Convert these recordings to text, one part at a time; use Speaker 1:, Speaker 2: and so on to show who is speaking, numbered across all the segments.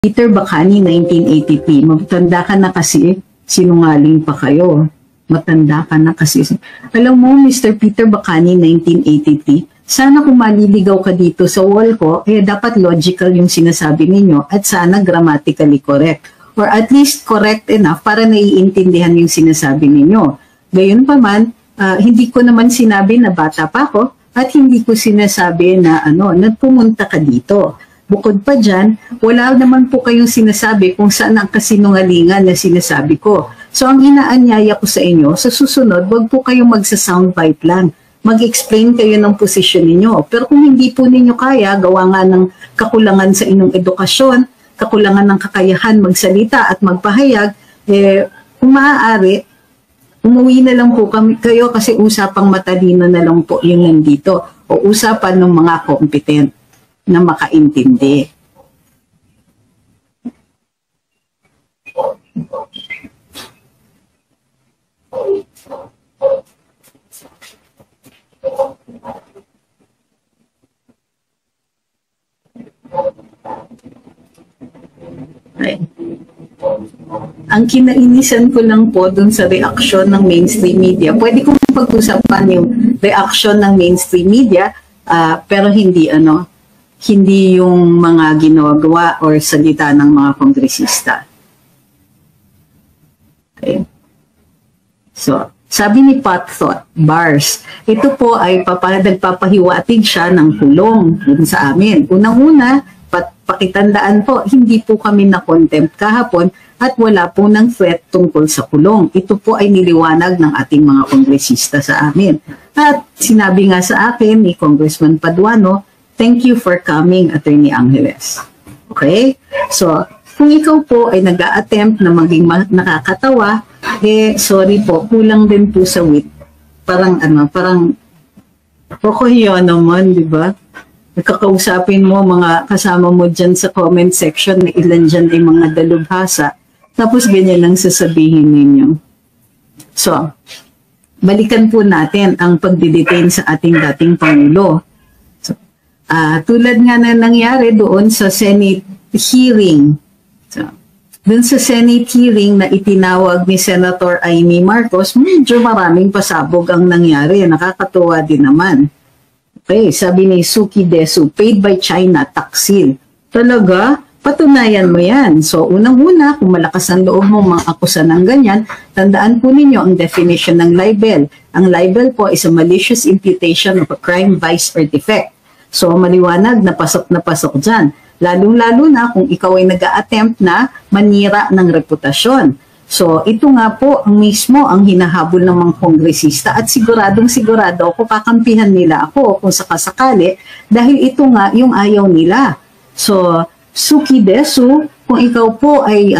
Speaker 1: Peter Bacani, 1983. Matanda ka na kasi, sinungaling pa kayo. Matanda ka na kasi. Alam mo, Mr. Peter Bacani, 1983, sana kung maliligaw ka dito sa wall ko, dapat logical yung sinasabi ninyo at sana grammatically correct. Or at least correct enough para naiintindihan yung sinasabi ninyo. Gayon pa man, hindi ko naman sinabi na bata pa ako at hindi ko sinasabi na pumunta ka dito. Bukod pa dyan, wala naman po kayong sinasabi kung saan ang kasinungalingan na sinasabi ko. So ang inaanyaya ko sa inyo, sa susunod, wag po kayong magsa-soundbite lang. Mag-explain kayo ng posisyon ninyo. Pero kung hindi po ninyo kaya, gawa nga ng kakulangan sa inyong edukasyon, kakulangan ng kakayahan magsalita at magpahayag, kung maaari, umuwi na lang po kayo kasi usapang matalino na lang po yung nandito o usapan ng mga competent na makaintindi. Okay. Ang kinainisan ko lang po dun sa reaksyon ng mainstream media, pwede kong pag-usapan yung reaksyon ng mainstream media, pero hindi hindi yung mga ginagawa or salita ng mga kongresista. Okay. So, sabi ni Pat Thought, Bars, ito po ay nagpapahiwatig siya ng kulong dun sa amin. Unang-una, pakitandaan po, hindi po kami na-contempt kahapon at wala po ng threat tungkol sa kulong. Ito po ay niliwanag ng ating mga kongresista sa amin. At sinabi nga sa akin ni Congressman Paduano, thank you for coming, Attorney Angeles. Okay? So, kung ikaw po ay nag-a-attempt na maging nakakatawa, sorry po, kulang din po sa wit. Parang Pocoyo naman, di ba? Nagkakausapin mo mga kasama mo dyan sa comment section na ilan dyan ay mga dalubhasa. Tapos ganyan lang sasabihin ninyo. So, balikan po natin ang pagdidetain sa ating dating Pangulo. So, tulad nga na nangyari doon sa Senate hearing. So, doon sa Senate hearing na itinawag ni Senator Amy Marcos, medyo maraming pasabog ang nangyari. Nakakatuwa din naman. Okay, sabi ni Suki Desu, paid by China, taksil. Talaga? Patunayan mo yan. So, unang-una, kung malakas ang loob mo mga akusa ng ganyan, tandaan po ninyo ang definition ng libel. Ang libel po is a malicious imputation of a crime, vice, or defect. So, maliwanag na pasok dyan. Lalong-lalo na kung ikaw ay nag-a-attempt na manira ng reputasyon. So, ito nga po ang mismo ang hinahabol ng mga kongresista at siguradong-sigurado ako kakampihan nila ako kung sakasakali dahil ito nga yung ayaw nila. So, Suki Desu, kung ikaw po ay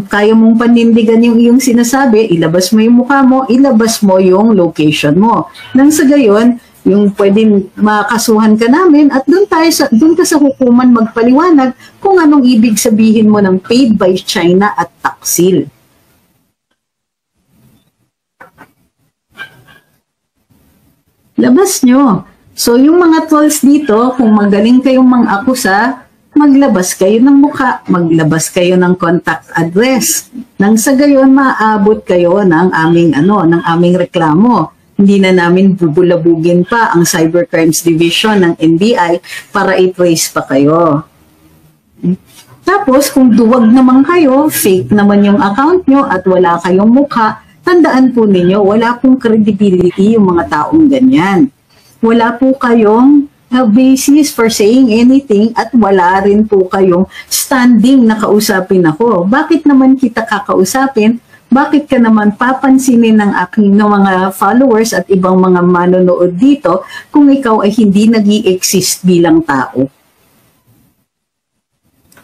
Speaker 1: kaya mong panindigan yung iyong sinasabi, ilabas mo yung mukha mo, ilabas mo yung location mo. Nang sa gayon, yung pwedeng makasuhan ka namin at doon ka sa hukuman magpaliwanag kung anong ibig sabihin mo ng paid by China at taksil. Labas nyo. So, yung mga trolls dito, kung magaling kayong mang-akusa, maglabas kayo ng mukha, maglabas kayo ng contact address. Nang sa gayon, maaabot kayo ng aming reklamo. Hindi na namin bubulabugin pa ang Cybercrimes Division ng NBI para i-trace pa kayo. Tapos, kung duwag naman kayo, fake naman yung account nyo at wala kayong mukha, tandaan po ninyo, wala pong credibility yung mga taong ganyan. Wala po kayong basis for saying anything at wala rin po kayong standing na kausapin ako. Bakit naman kita kakausapin? Bakit ka naman papansinin ng aking mga followers at ibang mga manonood dito kung ikaw ay hindi nag-i-exist bilang tao?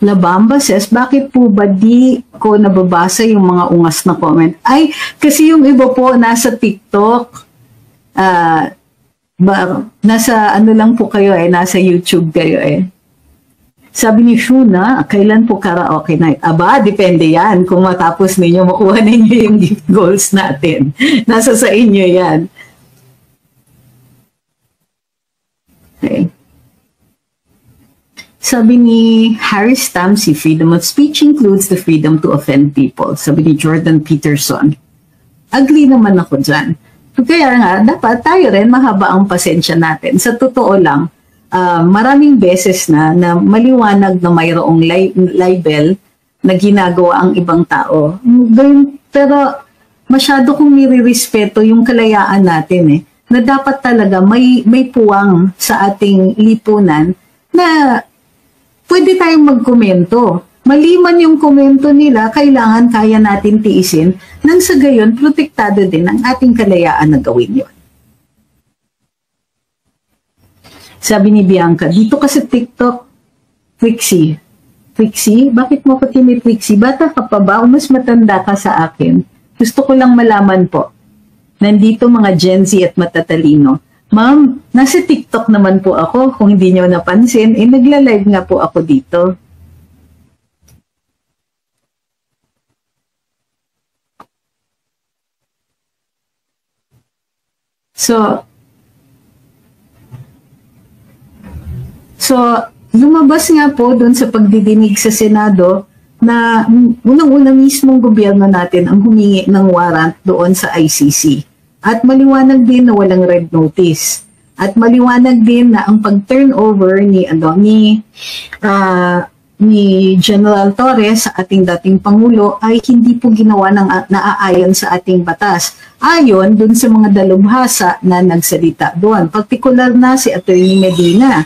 Speaker 1: Labamba says, bakit po ba di ko nababasa yung mga ungas na comment? Ay, kasi yung iba po nasa TikTok, nasa lang po kayo nasa YouTube kayo Sabi ni Shuna, kailan po karaoke night? Aba, depende yan. Kung matapos ninyo, makuha ninyo yung gift goals natin. Nasa sa inyo yan. Okay. Sabi ni Harry Stamsy, freedom of speech includes the freedom to offend people. Sabi ni Jordan Peterson. Agree naman ako dyan. Kaya nga, dapat tayo rin mahaba ang pasensya natin. Sa totoo lang, maraming beses na maliwanag na mayroong libel na ginagawa ang ibang tao. Pero masyado kong nire-respeto yung kalayaan natin na dapat talaga may puwang sa ating lipunan na pwede tayong magkomento. Maliman yung komento nila, kailangan kaya natin tiisin nang sa gayon protektado din ang ating kalayaan na gawin yun. Sabi ni Bianca, dito ka sa TikTok, Trixie. Trixie? Bakit mo ko tini-Trixie? Bata ka pa ba o mas matanda ka sa akin? Gusto ko lang malaman po. Nandito mga Gen Z at matatalino. Ma'am, nasa TikTok naman po ako. Kung hindi nyo napansin, nagla-live nga po ako dito. So, lumabas nga po doon sa pagdidinig sa Senado na unang-una mismong gobyerno natin ang humingi ng warrant doon sa ICC. At maliwanag din na walang red notice. At maliwanag din na ang pag-turnover ni General Torres, ating dating Pangulo, ay hindi po ginawa ng naaayon sa ating batas. Ayon dun sa mga dalubhasa na nagsalita doon. Partikular na si Atty. Medina.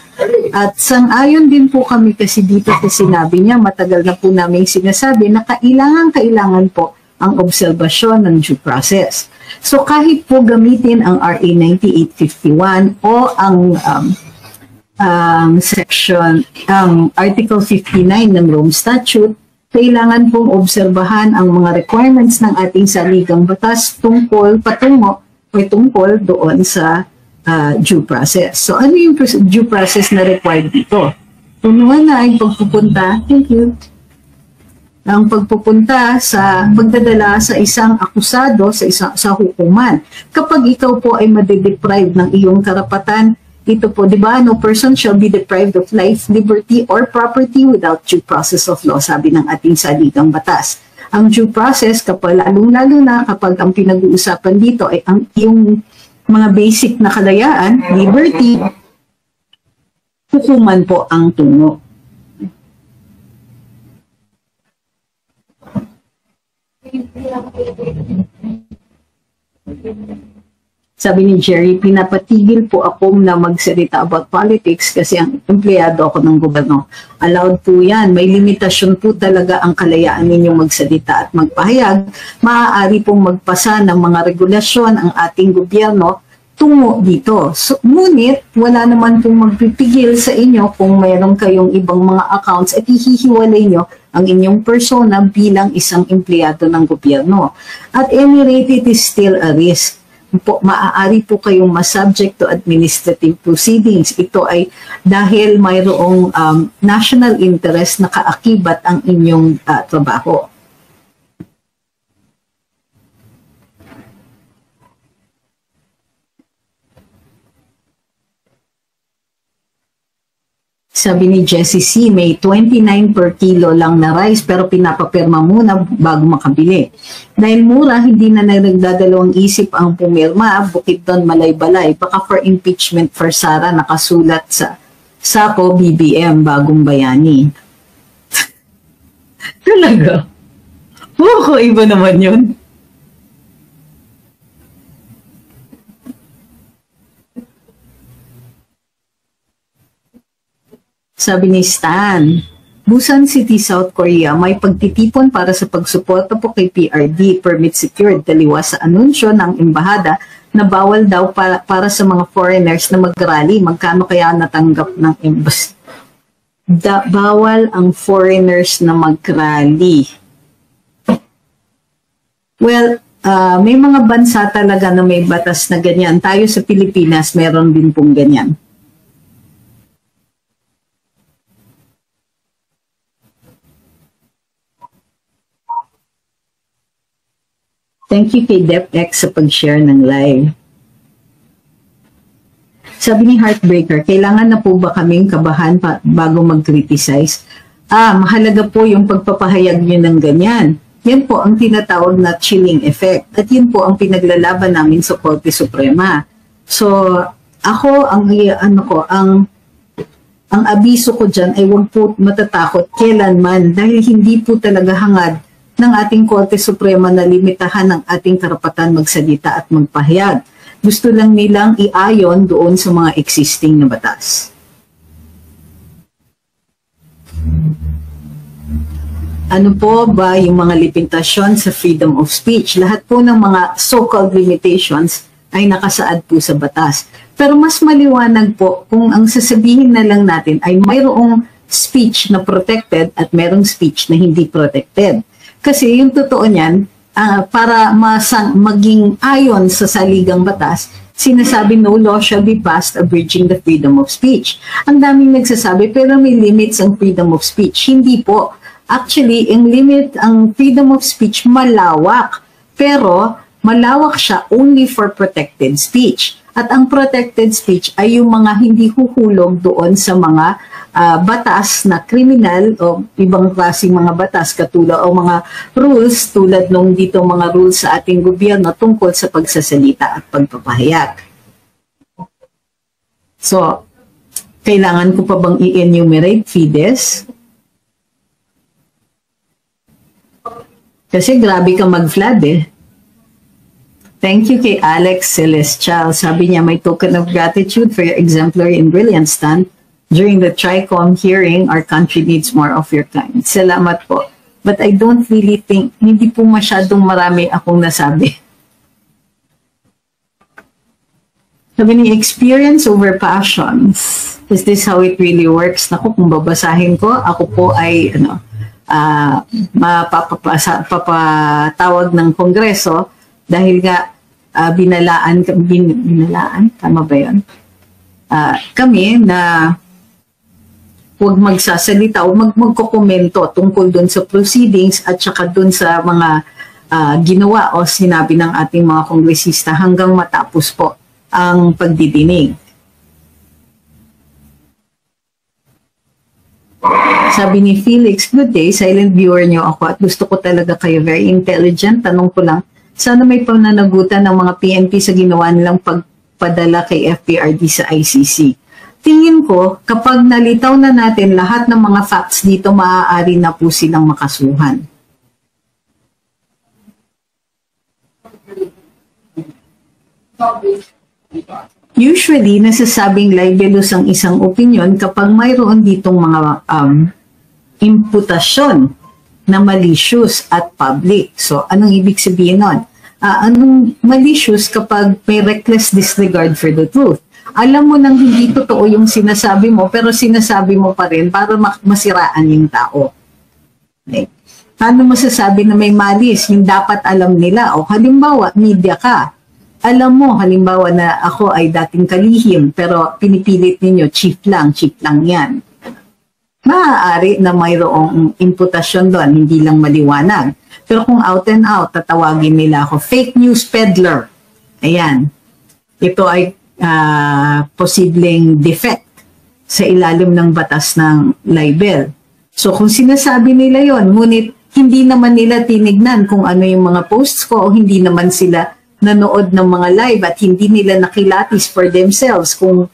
Speaker 1: At sang-ayon din po kami kasi dito sa sinabi niya, matagal na po namin sinasabi na kailangan po ang obserbasyon ng due process. So kahit po gamitin ang RA 9851 o ang Article 59 ng Rome Statute, kailangan pong obserbahan ang mga requirements ng ating saligang batas tungkol doon sa due process. So ano yung due process na required dito? Unuhan na ay pagpupunta, thank you, ang pagpupunta sa pagdadala sa isang akusado sa hukuman. Kapag ikaw po ay made-deprive ng iyong karapatan, ito po, di ba, no person shall be deprived of life, liberty, or property without due process of law, sabi ng ating saligang batas. Ang due process, lalong-lalo na kapag ang pinag-uusapan dito ay ang iyong mga basic na kalayaan, liberty, hukuman po ang tungo. Sabi ni Jerry, pinapatigil po ako na magsalita about politics kasi ang empleyado ako ng gobyerno. Allowed po yan. May limitasyon po talaga ang kalayaan ninyong magsalita at magpahayag. Maaari pong magpasa ng mga regulasyon ang ating gobyerno tungo dito. So, ngunit, wala naman pong magpipigil sa inyo kung mayroon kayong ibang mga accounts at ihihiwalay nyo ang inyong persona bilang isang empleyado ng gobyerno. At any rate, it is still a risk. Maaari po kayong masubject to administrative proceedings. Ito ay dahil mayroong national interest na kaakibat ang inyong trabaho. Sabi ni Jessie C, may 29 per kilo lang na rice pero pinapapirma muna bago makabili. Dahil mura, hindi na nagdadalawang isip ang pumirma, bukid doon malay-balay. Baka for impeachment for Sara nakasulat sa Sako BBM Bagong Bayani. Talaga? Oo, iba naman yun. Sabi ni Stan, Busan City, South Korea, may pagtitipon para sa pagsuporta po kay PRD, permit secured, taliwas sa anunsyo ng embahada na bawal daw para sa mga foreigners na mag-rally. Magkano kaya natanggap ng embassy? Bawal ang foreigners na mag-rally. Well, may mga bansa talaga na may batas na ganyan. Tayo sa Pilipinas, meron din pong ganyan. Thank you kay DepX sa pag-share ng live. Sabi ni Heartbreaker, kailangan na po ba kaming kabahan bago mag-criticize? Mahalaga po yung pagpapahayag nyo ng ganyan. Yan po ang tinatawag na chilling effect. At yun po ang pinaglalaban namin sa Korte Suprema. So, ako, ang abiso ko dyan ay huwag po matatakot kailanman dahil hindi po talaga hangad ng ating Korte Suprema na limitahan ang ating karapatan magsalita at magpahayag. Gusto lang nilang iayon doon sa mga existing na batas. Ano po ba yung mga limitasyon sa freedom of speech? Lahat po ng mga so-called limitations ay nakasaad po sa batas. Pero mas maliwanag po kung ang sasabihin na lang natin ay mayroong speech na protected at mayroong speech na hindi protected. Kasi yung totoo niyan, para maging ayon sa saligang batas, sinasabi no law shall be passed abridging the freedom of speech. Ang daming nagsasabi pero may limits ang freedom of speech. Hindi po. Actually, ang freedom of speech malawak. Pero malawak siya only for protected speech. At ang protected speech ay yung mga hindi huhulog doon sa mga batas na kriminal o ibang klaseng mga batas katulad o mga rules tulad nung dito mga rules sa ating gobyerno tungkol sa pagsasalita at pagpapahayag. So, kailangan ko pa bang i-enumerate, Fides? Kasi grabe ka mag-flood eh. Thank you kay Alex Celestial. Sabi niya, may token of gratitude for your exemplary and brilliant stand. During the TRICOM hearing, our country needs more of your kind. Salamat po. But I don't really think, hindi po masyadong marami akong nasabi. Sabi ni, experience over passions. Is this how it really works? Naku, kung babasahin ko, ako po ay, mapapatawag ng Kongreso dahil nga binalaan, tama ba yun? Kami na huwag magsasalita o magkokomento tungkol dun sa proceedings at saka dun sa mga ginawa o sinabi ng ating mga kongresista hanggang matapos po ang pagdidinig. Sabi ni Felix, good day, silent viewer niyo ako at gusto ko talaga kayo, very intelligent. Tanong ko lang, sana may pananagutan ng mga PNP sa ginawa nilang pagpadala kay FPRD sa ICC. Tingin ko, kapag nalitaw na natin lahat ng mga facts dito, maaari na po silang makasuhan. Usually, nasasabing libelous ang isang opinion kapag mayroon ditong mga imputasyon na malicious at public. So, anong ibig sabihin nun? Anong malicious kapag may reckless disregard for the truth? Alam mo nang hindi totoo yung sinasabi mo, pero sinasabi mo pa rin para masiraan yung tao. Okay. Paano masasabi na may malis? Yung dapat alam nila. O halimbawa, media ka. Alam mo, halimbawa na ako ay dating kalihim, pero pinipilit ninyo, chief lang yan. Maaari na mayroong imputasyon doon, hindi lang maliwanag. Pero kung out and out, tatawagin nila ako, fake news peddler. Ayan. Ito ay posibleng defect sa ilalim ng batas ng libel. So kung sinasabi nila yon, ngunit hindi naman nila tinignan kung ano yung mga posts ko o hindi naman sila nanood ng mga live at hindi nila nakilatis for themselves kung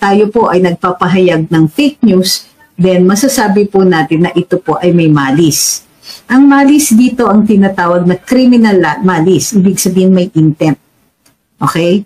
Speaker 1: tayo po ay nagpapahayag ng fake news, then masasabi po natin na ito po ay may malis. Ang malis dito ang tinatawag na criminal malis. Ibig sabihin may intent. Okay?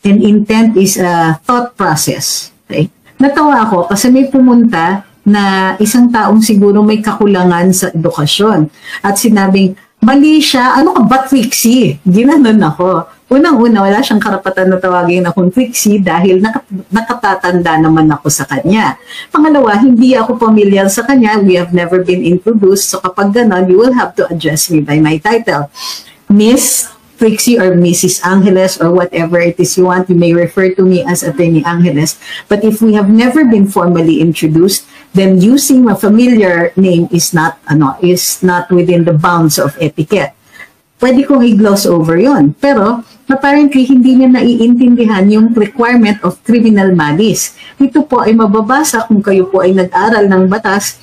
Speaker 1: And intent is a thought process. Okay? Natawa ako kasi may pumunta na isang taong siguro may kakulangan sa edukasyon. At sinabing, mali siya, ano ka ba Trixie? Ginanon ako. Unang-una, wala siyang karapatan na tawagin akong Trixie dahil nakatatanda naman ako sa kanya. Pangalawa, hindi ako familiar sa kanya. We have never been introduced. So kapag ganon, you will have to address me by my title. Miss Trixie or Mrs. Angeles or whatever it is you want, you may refer to me as Attorney Angeles. But if we have never been formally introduced, then using a familiar name is not within the bounds of etiquette. Pwede kong i-gloss over yon. Pero apparently hindi niya naiintindihan yung requirement of criminal malice. Ito po ay mababasa kung kayo po ay nag-aral ng batas,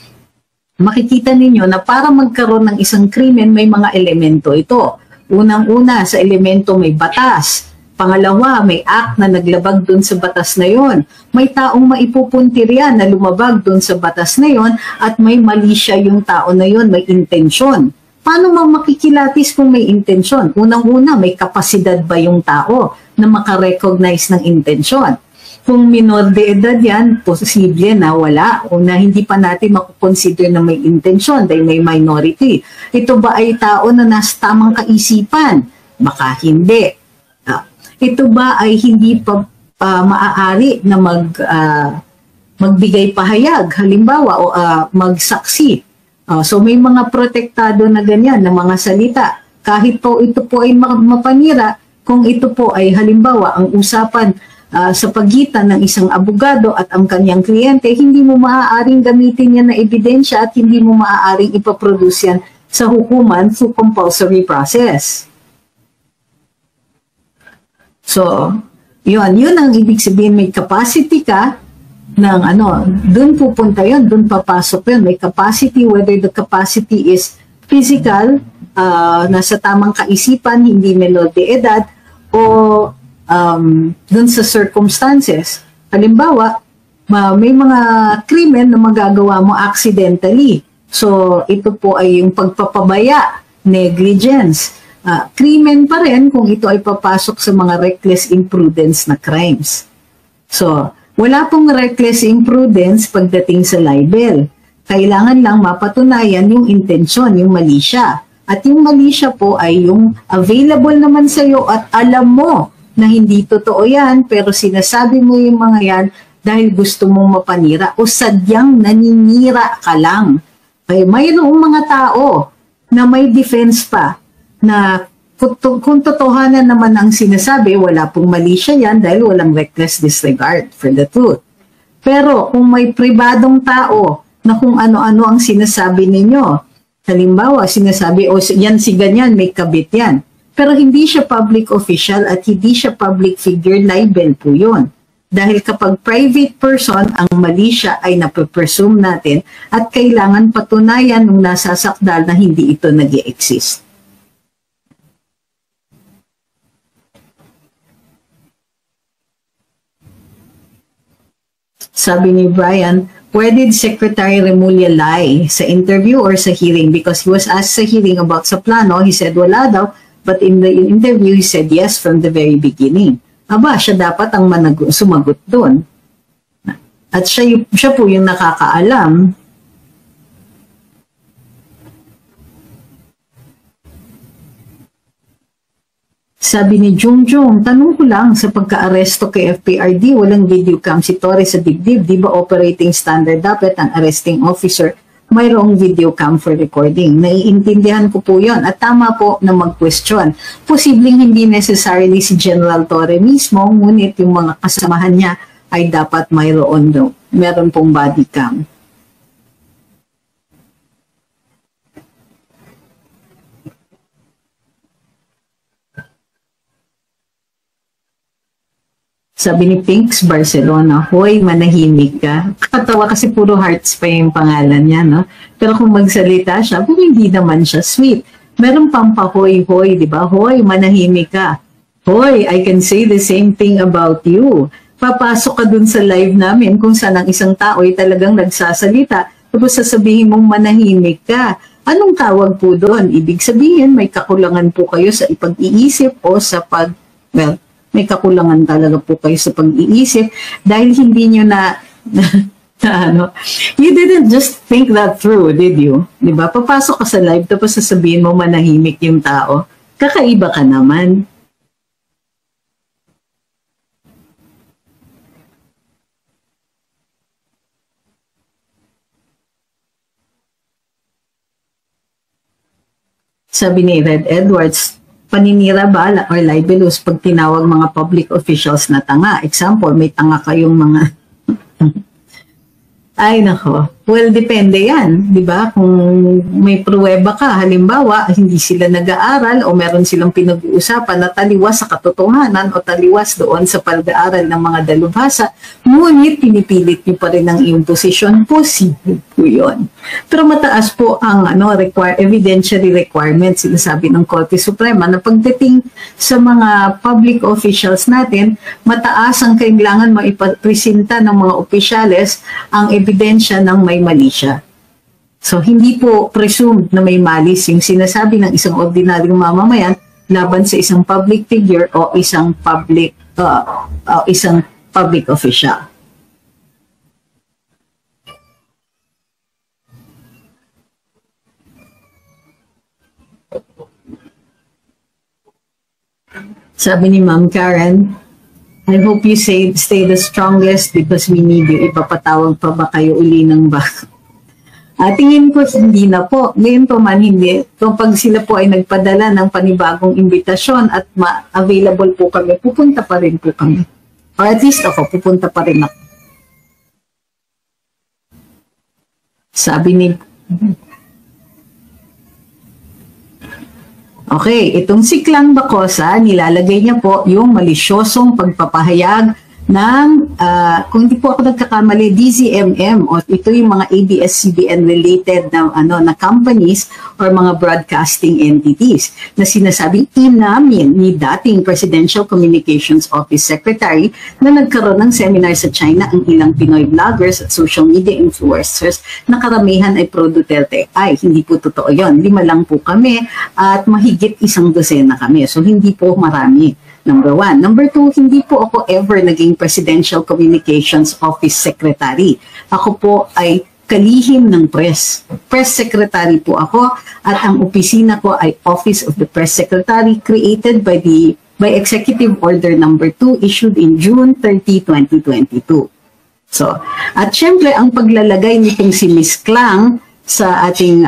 Speaker 1: makikita ninyo na para magkaroon ng isang krimen may mga elemento ito. Unang-una, sa elemento may batas. Pangalawa, may act na naglabag dun sa batas na yon. May taong maipupuntirya na lumabag dun sa batas na yon at may mali siya yung tao na yon, may intensyon. Paano makikilatis kung may intensyon? Unang-una, may kapasidad ba yung tao na makarecognize ng intensyon? Kung minor de edad yan, posible na wala o na hindi pa natin makukonsider na may intensyon dahil may minority. Ito ba ay tao na nasa tamang kaisipan? Baka hindi. Ito ba ay hindi pa maaari na magbigay pahayag, halimbawa, o magsaksi? So may mga protektado na ganyan na mga salita. Kahit po ito po ay mapanira, kung ito po ay halimbawa ang usapan sa pagitan ng isang abogado at ang kanyang kliyente, hindi mo maaaring gamitin yan na ebidensya at hindi mo maaaring ipaproduce yan sa hukuman through compulsory process. So, yun ang ibig sabihin, may capacity ka ng dun pupunta yun, dun papasok yun. May capacity, whether the capacity is physical, nasa tamang kaisipan, hindi menor de edad, o dun sa circumstances. Halimbawa, may mga krimen na magagawa mo accidentally. So, ito po ay yung pagpapabaya, negligence. Krimen pa rin kung ito ay papasok sa mga reckless imprudence na crimes. So, wala pong reckless imprudence pagdating sa libel. Kailangan lang mapatunayan yung intensyon, yung mali siya. At yung mali siya po ay yung available naman sa iyo at alam mo na hindi totoo yan, pero sinasabi mo yung mga yan dahil gusto mong mapanira o sadyang naninira ka lang. Kaya mayroong mga tao na may defense pa na kung totohanan naman ang sinasabi, wala pong mali siya yan dahil walang reckless disregard for the truth. Pero kung may pribadong tao na kung ano-ano ang sinasabi ninyo, halimbawa, sinasabi, yan si ganyan, may kabit yan. Pero hindi siya public official at hindi siya public figure, libel po yun. Dahil kapag private person, ang mali siya ay nape-presume natin at kailangan patunayan nung nasasakdal na hindi ito nag-i-exist. Sabi ni Brian, where did Secretary Remulla lie? Sa interview or sa hearing? Because he was asked sa hearing about sa plano, he said wala daw, but in the interview he said yes from the very beginning. Aba, siya dapat ang sumagot doon. At siya po yung nakakaalam. Sabi ni Jungjung, tanong ko lang, sa pagka-aresto kay FPRD, walang video cam si Torres sa dibdib. Di ba operating standard dapat ang arresting officer mayroong video cam for recording? Naiintindihan ko po yon at tama po na mag-question. Posibleng hindi necessarily si General Torre mismo, ngunit yung mga kasamahan niya ay dapat meron pong body cam. Sabi ni Pinks Barcelona, hoy, manahimik ka. Katawa kasi puro hearts pa yung pangalan niya, no? Pero kung magsalita siya, hindi naman siya sweet. Meron pang pa-hoy-hoy, di ba? Hoy, manahimik ka. Hoy, I can say the same thing about you. Papasok ka dun sa live namin kung saan ang isang tao ay talagang nagsasalita, tapos sasabihin mong manahimik ka. Anong tawag po doon? Ibig sabihin, may kakulangan po kayo sa ipag-iisip o sa may kakulangan talaga po kayo sa pag-iisip dahil hindi nyo you didn't just think that through, did you? Diba? Papasok ka sa live tapos sasabihin mo manahimik yung tao. Kakaiba ka naman. Sabi ni Red Edwards, paninira ba or libelous pag tinawag mga public officials na tanga? Example, may tanga kayong mga... Ay nako, Well, depende yan, di ba? Kung may pruweba ka, halimbawa, hindi sila nag-aaral o meron silang pinag-uusapan na taliwas sa katotohanan o taliwas doon sa pag-aaral ng mga dalubhasa, ngunit pinipilit nyo pa rin ang iyong posisyon, posible po yun. Pero mataas po ang evidentiary requirements, sinasabi ng Korte Suprema, na pagdating sa mga public officials natin, mataas ang kailangan maipresenta ng mga opisyales ang ebidensya ng may mali siya. So, hindi po presumed na may malis yung sinasabi ng isang ordinaryong mamamayan laban sa isang public figure o isang public official. Sabi ni Ma'am Karen, I hope you stay the strongest because we need you. Ipapatawag pa ba kayo uli ng bako? Tingin ko hindi na po. Ngayon po man hindi. Kapag sila po ay nagpadala ng panibagong imbitasyon at available po kami, pupunta pa rin po kami. Or at least ako, pupunta pa rin ako. Sabi ni... Okay, itong si Klang Bacosa, nilalagay niya po yung malisyosong pagpapahayag ng, kung hindi po ako nagkakamali, DZMM, o ito yung mga ABS-CBN related na companies or mga broadcasting entities na sinasabing inamin ni dating Presidential Communications Office Secretary na nagkaroon ng seminar sa China ang ilang Pinoy vloggers at social media influencers na karamihan ay pro-Duterte. Ay, hindi po totoo yun. 5 lang po kami at mahigit 1 dosena kami. So, hindi po marami. Number 1. Number 2, hindi po ako ever naging Presidential Communications Office Secretary. Ako po ay kalihim ng press. Press Secretary po ako at ang opisina ko ay Office of the Press Secretary created by Executive Order Number 2 issued in June 30, 2022. So, at syempre ang paglalagay nitong si Miss Klang sa ating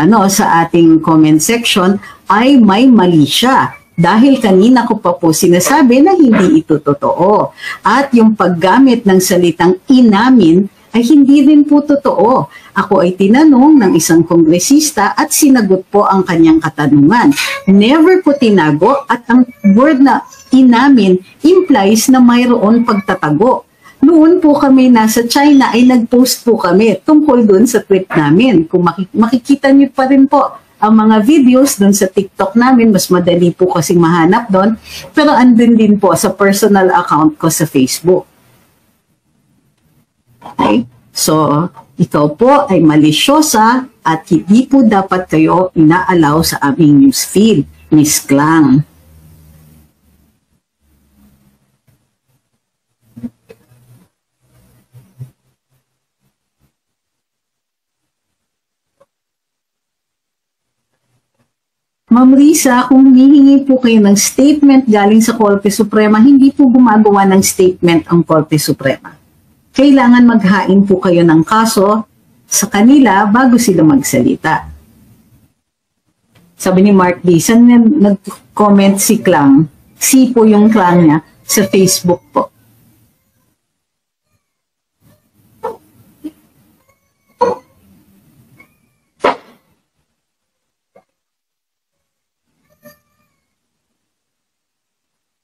Speaker 1: comment section ay may mali siya. Dahil kanina ko pa po sinasabi na hindi ito totoo. At yung paggamit ng salitang inamin ay hindi rin po totoo. Ako ay tinanong ng isang kongresista at sinagot po ang kanyang katanungan. Never po tinago at ang word na inamin implies na mayroon pagtatago. Noon po kami nasa China ay nag-post po kami tungkol doon sa trip namin. Kung makikita niyo pa rin po ang mga videos doon sa TikTok namin, mas madali po kasing mahanap doon. Pero andun din po sa personal account ko sa Facebook. Okay? So, ikaw po ay malisyosa at hindi po dapat kayo inaalaw sa aming newsfeed, Miss Klang. Ma'am Risa, kung hihingi po kayo ng statement galing sa Korte Suprema, hindi po gumagawa ng statement ang Korte Suprema. Kailangan maghain po kayo ng kaso sa kanila bago sila magsalita. Sabi ni Mark D, saan nag-comment si Klang? Si po yung Klang niya sa Facebook po.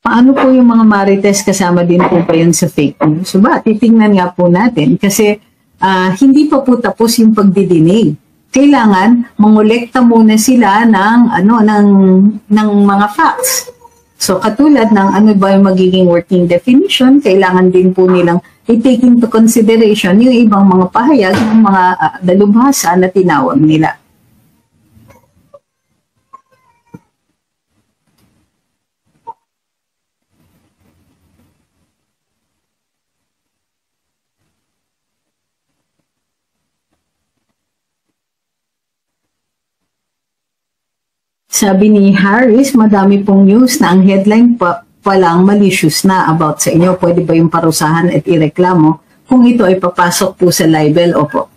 Speaker 1: Paano po yung mga marites kasama din po ba yun sa fake news? So ba, titingnan nga po natin kasi hindi pa po tapos yung pagdidinig. Kailangan mangolekta muna sila ng mga facts. So katulad ng ano ba yung magiging working definition, kailangan din po nilang i-take into consideration yung ibang mga pahayag ng mga dalubhasa na tinawag nila. Sabi ni Harris, madami pong news na ang headline pa lang malicious na about sa inyo. Pwede ba yung parusahan at ireklamo kung ito ay papasok po sa libel? Opo.